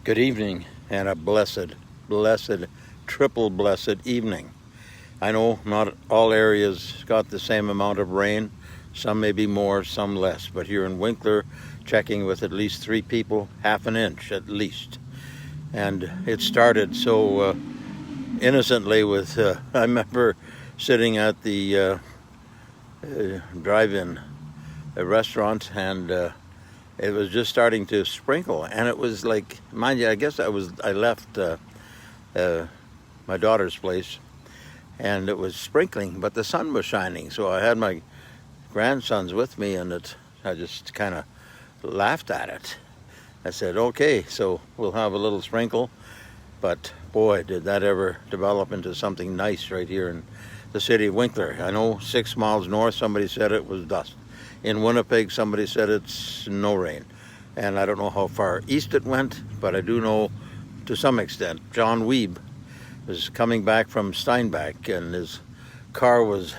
Good evening and a blessed, triple blessed evening. I know not all areas got the same amount of rain. Some may be more, some less. But here in Winkler, checking with at least 3 people, half an inch at least. And it started so innocently with, I remember sitting at the drive-in restaurant, and it was just starting to sprinkle, and it was like, mind you, I guess I left my daughter's place, and it was sprinkling, but the sun was shining. So I had my grandsons with me, and I just kind of laughed at it. I said, okay, so we'll have a little sprinkle, but boy, did that ever develop into something nice right here in the city of Winkler. I know 6 miles north, somebody said it was dust. In Winnipeg, somebody said it's no rain. And I don't know how far east it went, but I do know to some extent. John Weeb was coming back from Steinbach, and his car was,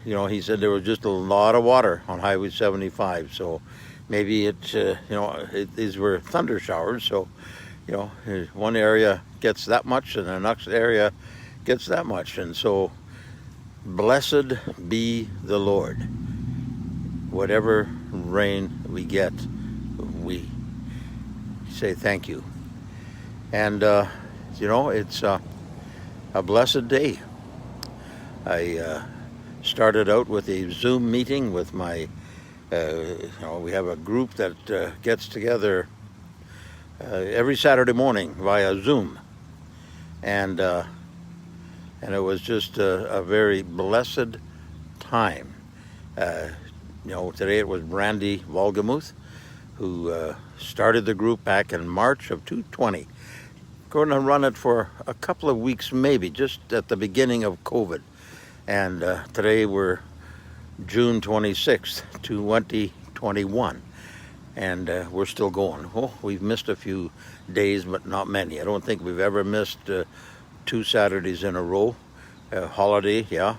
he said there was just a lot of water on Highway 75. So maybe these were thunder showers. So, one area gets that much and the next area gets that much. And so, blessed be the Lord. Whatever rain we get, we say thank you. And, it's a blessed day. I started out with a Zoom meeting with my, we have a group that gets together every Saturday morning via Zoom. And it was just a very blessed time. Today it was Randy Volgemuth, who started the group back in March of 2020. Going to run it for a couple of weeks, maybe, just at the beginning of COVID. And today we're June 26th, 2021. And we're still going. Oh, we've missed a few days, but not many. I don't think we've ever missed 2 Saturdays in a row. Holiday, yeah.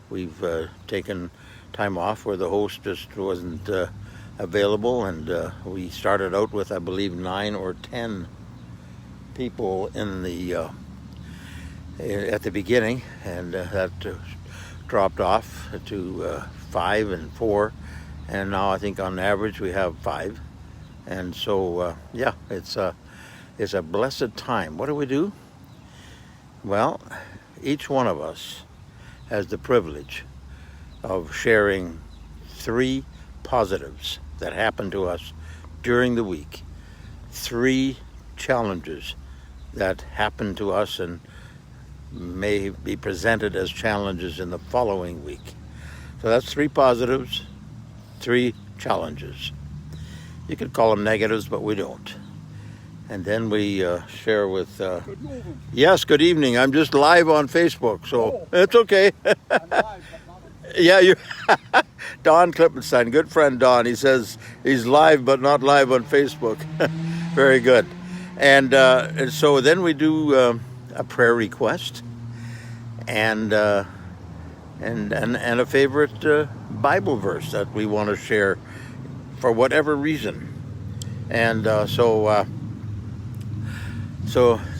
We've taken time off where the host just wasn't available, and we started out with, I believe, 9 or 10 people in the at the beginning, and that dropped off to 5 and 4, and now I think on average we have 5. And so it's a blessed time. What do we do? Well, each one of us has the privilege of sharing 3 positives that happened to us during the week, 3 challenges that happened to us and may be presented as challenges in the following week. So that's 3 positives, 3 challenges. You could call them negatives, but we don't. And then we share with... Yes, good evening. I'm just live on Facebook, so it's okay. Yeah, you. Don Klippenstein, good friend Don. He says he's live, but not live on Facebook. Very good. And so then we do a prayer request, and a favorite Bible verse that we want to share for whatever reason. And so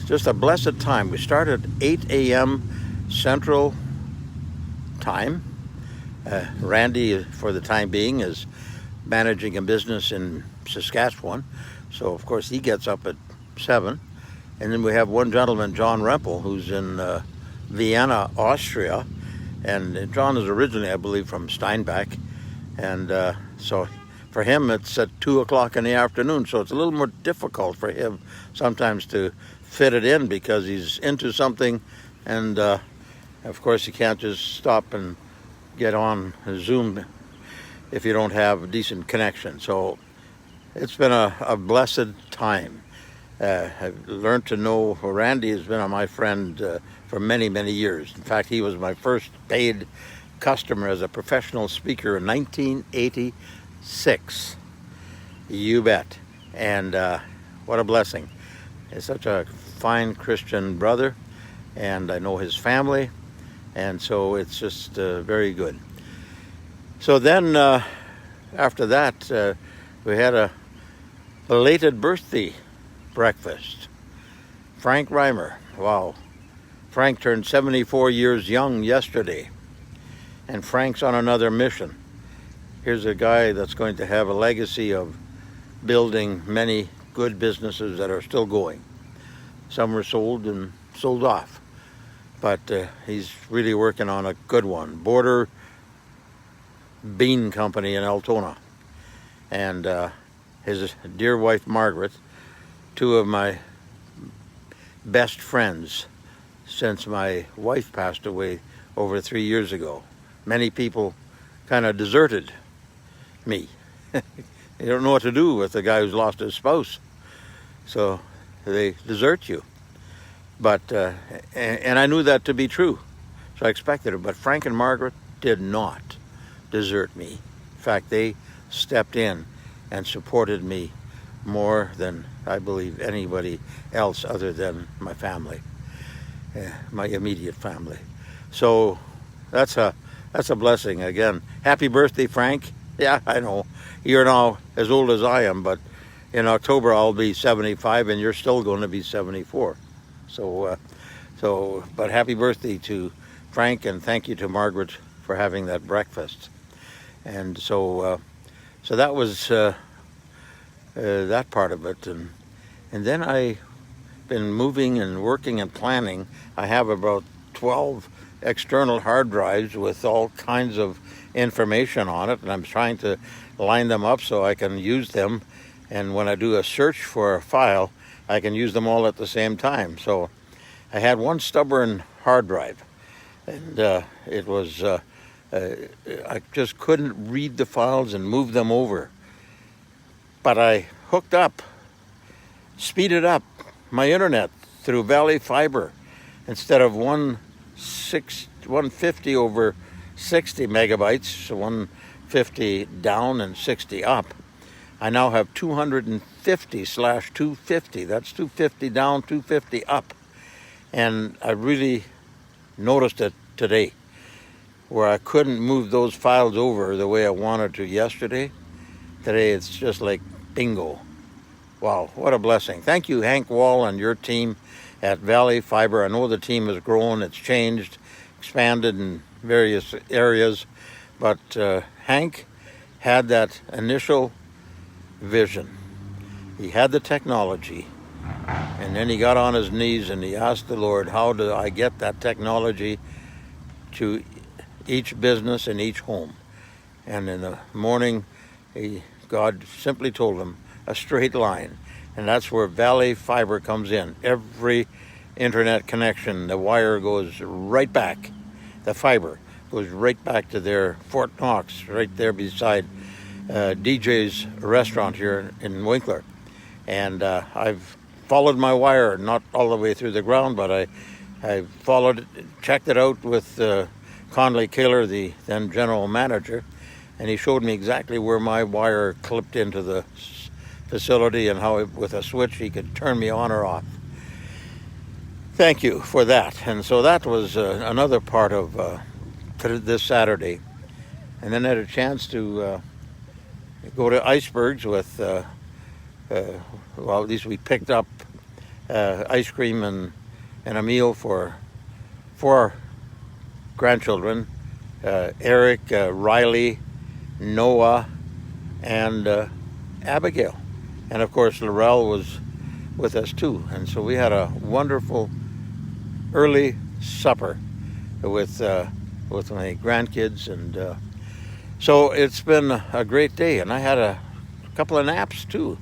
just a blessed time. We start at 8 a.m. Central Time. Randy, for the time being, is managing a business in Saskatchewan, so of course he gets up at 7. And then we have one gentleman, John Rempel, who's in Vienna, Austria, and John is originally, I believe, from Steinbach, and so for him it's at 2 o'clock in the afternoon, so it's a little more difficult for him sometimes to fit it in because he's into something, and of course you can't just stop and get on Zoom if you don't have a decent connection. So it's been a blessed time. I've learned to know Randy has been my friend for many, many years. In fact, he was my first paid customer as a professional speaker in 1986. You bet. And what a blessing. He's such a fine Christian brother, and I know his family. And so it's just very good. So then after that, we had a belated birthday breakfast. Frank Reimer. Wow. Frank turned 74 years young yesterday. And Frank's on another mission. Here's a guy that's going to have a legacy of building many good businesses that are still going. Some were sold and sold off. But he's really working on a good one. Border Bean Company in Altona. And his dear wife, Margaret, two of my best friends since my wife passed away over 3 years ago. Many people kind of deserted me. They don't know what to do with a guy who's lost his spouse. So they desert you. But, and I knew that to be true. So I expected it. But Frank and Margaret did not desert me. In fact, they stepped in and supported me more than I believe anybody else other than my family, my immediate family. So that's a blessing. Again, happy birthday, Frank. Yeah, I know you're now as old as I am, but in October I'll be 75 and you're still going to be 74. But happy birthday to Frank, and thank you to Margaret for having that breakfast. And so that was that part of it. And then I've been moving and working and planning. I have about 12 external hard drives with all kinds of information on it, and I'm trying to line them up so I can use them. And when I do a search for a file, I can use them all at the same time. So I had one stubborn hard drive, and it was I just couldn't read the files and move them over. But I hooked up, speeded up my internet through Valley Fiber. Instead of 150 over 60 megabytes, so 150 down and 60 up, I now have 250/250. That's 250 down, 250 up. And I really noticed it today, where I couldn't move those files over the way I wanted to yesterday. Today it's just like bingo. Wow, what a blessing. Thank you, Hank Wall, and your team at Valley Fiber. I know the team has grown, it's changed, expanded in various areas, but Hank had that initial vision. He had the technology, and then he got on his knees and he asked the Lord, how do I get that technology to each business and each home? And in the morning, God simply told him a straight line. And that's where Valley Fiber comes in. Every internet connection, the wire goes right back. The fiber goes right back to their Fort Knox, right there beside DJ's restaurant here in Winkler. And I've followed my wire, not all the way through the ground, but I followed it, checked it out with Conley Kaler, the then general manager, and he showed me exactly where my wire clipped into the facility and how, with a switch, he could turn me on or off. Thank you for that. And so that was another part of this Saturday. And then I had a chance to go to Icebergs with, well, at least we picked up ice cream and a meal for 4 grandchildren, Eric, Riley, Noah, and Abigail. And of course, Laurel was with us too. And so we had a wonderful early supper with my grandkids. And so it's been a great day. And I had a couple of naps too.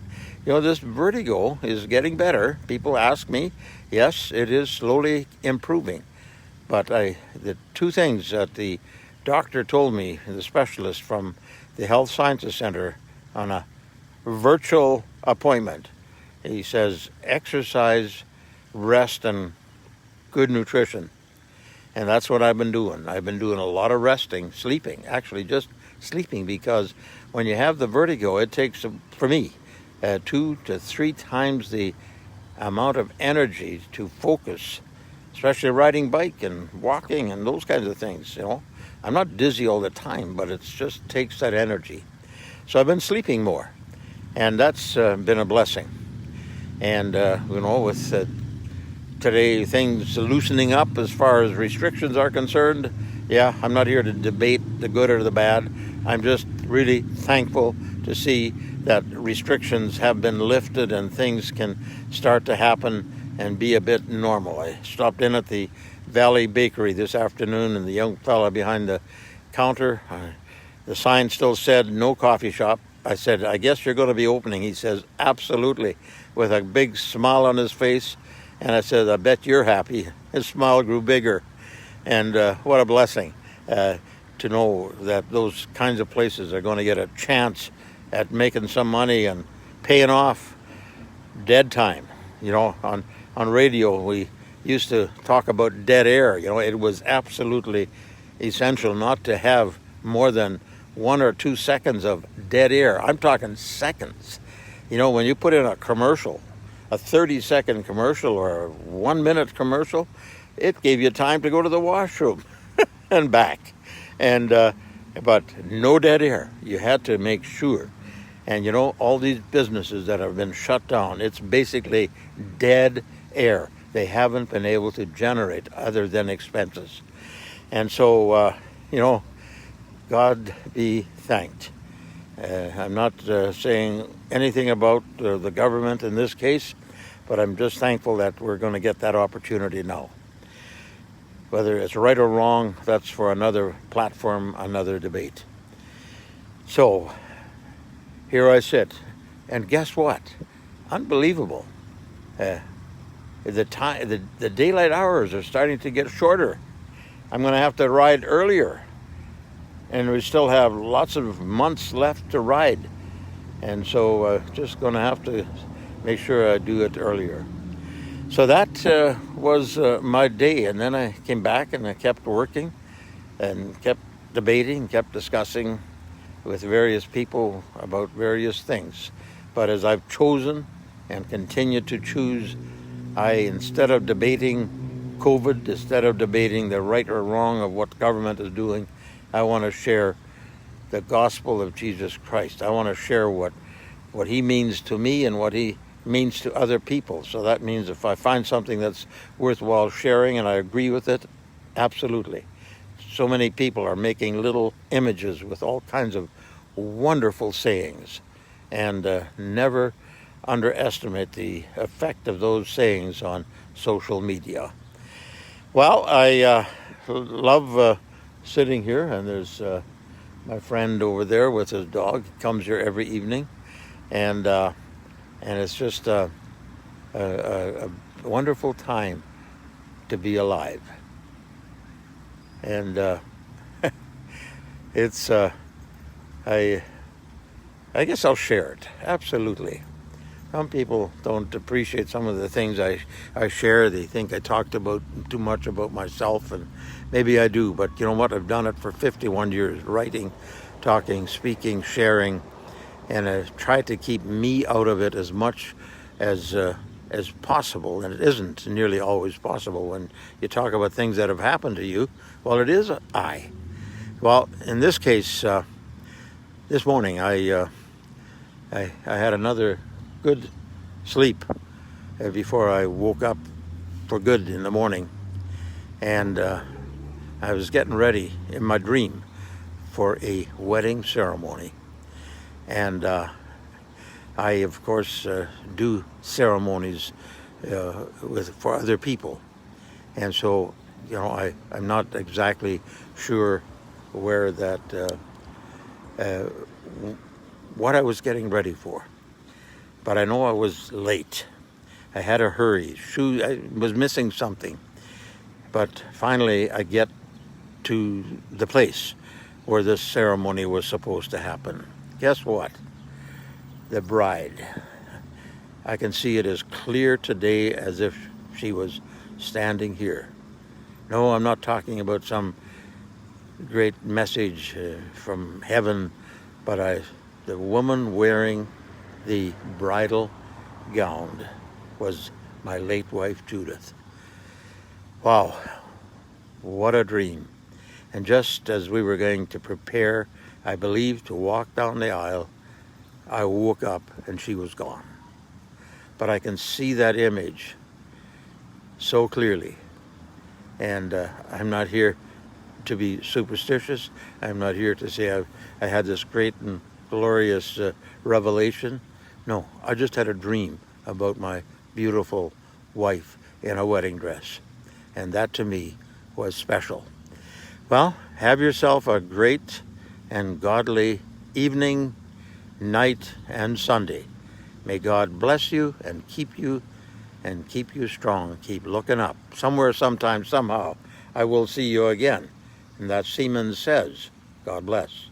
You know, this vertigo is getting better. People ask me. Yes, it is slowly improving. But the two things that the doctor told me, the specialist from the Health Sciences Center, on a virtual appointment, he says exercise, rest, and good nutrition. And that's what I've been doing. I've been doing a lot of resting, sleeping, actually just sleeping, because when you have the vertigo, it takes, for me, 2 to 3 times the amount of energy to focus, especially riding bike and walking and those kinds of things. You know, I'm not dizzy all the time, but it just takes that energy. So I've been sleeping more, and that's been a blessing. And, with today things loosening up as far as restrictions are concerned, yeah, I'm not here to debate the good or the bad. I'm just really thankful to see that restrictions have been lifted and things can start to happen and be a bit normal. I stopped in at the Valley Bakery this afternoon, and the young fella behind the counter, the sign still said no coffee shop. I said, I guess you're going to be opening. He says, absolutely, with a big smile on his face. And I said, I bet you're happy. His smile grew bigger. And what a blessing to know that those kinds of places are going to get a chance at making some money and paying off dead time. On radio, we used to talk about dead air. It was absolutely essential not to have more than 1 or 2 seconds of dead air. I'm talking seconds. When you put in a commercial, a 30-second commercial or a 1-minute commercial, it gave you time to go to the washroom and back. But no dead air. You had to make sure. And all these businesses that have been shut down, it's basically dead air. They haven't been able to generate other than expenses. And so, God be thanked. I'm not saying anything about the government in this case, but I'm just thankful that we're going to get that opportunity now. Whether it's right or wrong, that's for another platform, another debate. So, here I sit, and guess what? Unbelievable. The daylight hours are starting to get shorter. I'm going to have to ride earlier, and we still have lots of months left to ride. And so just going to have to make sure I do it earlier. So that was my day. And then I came back and I kept working and kept debating, kept discussing with various people about various things. But as I've chosen and continue to choose, instead of debating COVID, instead of debating the right or wrong of what government is doing, I want to share the gospel of Jesus Christ. I want to share what he means to me and what he means to other people. So that means if I find something that's worthwhile sharing and I agree with it, absolutely. So many people are making little images with all kinds of wonderful sayings, and never underestimate the effect of those sayings on social media. Well, I love sitting here, and there's my friend over there with his dog. He comes here every evening, and it's just a wonderful time to be alive. And it's I guess I'll share it. Absolutely. Some people don't appreciate some of the things I share. They think I talked about too much about myself, and maybe I do. But you know what? I've done it for 51 years, writing, talking, speaking, sharing, and I've tried to keep me out of it as much as possible. And it isn't nearly always possible when you talk about things that have happened to you. Well, it is I. Well, in this case, this morning I had another good sleep before I woke up for good in the morning, and I was getting ready in my dream for a wedding ceremony. And I, of course, do ceremonies for other people, and so I'm not exactly sure where that what I was getting ready for. But I know I was late. I had a hurry. I was missing something. But finally, I get to the place where this ceremony was supposed to happen. Guess what? The bride. I can see it as clear today as if she was standing here. No, I'm not talking about some great message from heaven, but the woman wearing the bridal gown was my late wife, Judith. Wow, what a dream. And just as we were going to prepare, I believe, to walk down the aisle, I woke up and she was gone. but I can see that image so clearly. And I'm not here to be superstitious. I'm not here to say I had this great and glorious revelation. No, I just had a dream about my beautiful wife in a wedding dress. And that to me was special. Well, have yourself a great and godly evening, night, and Sunday. May God bless you and keep you strong. Keep looking up. Somewhere, sometime, somehow, I will see you again. And that Seaman says, God bless.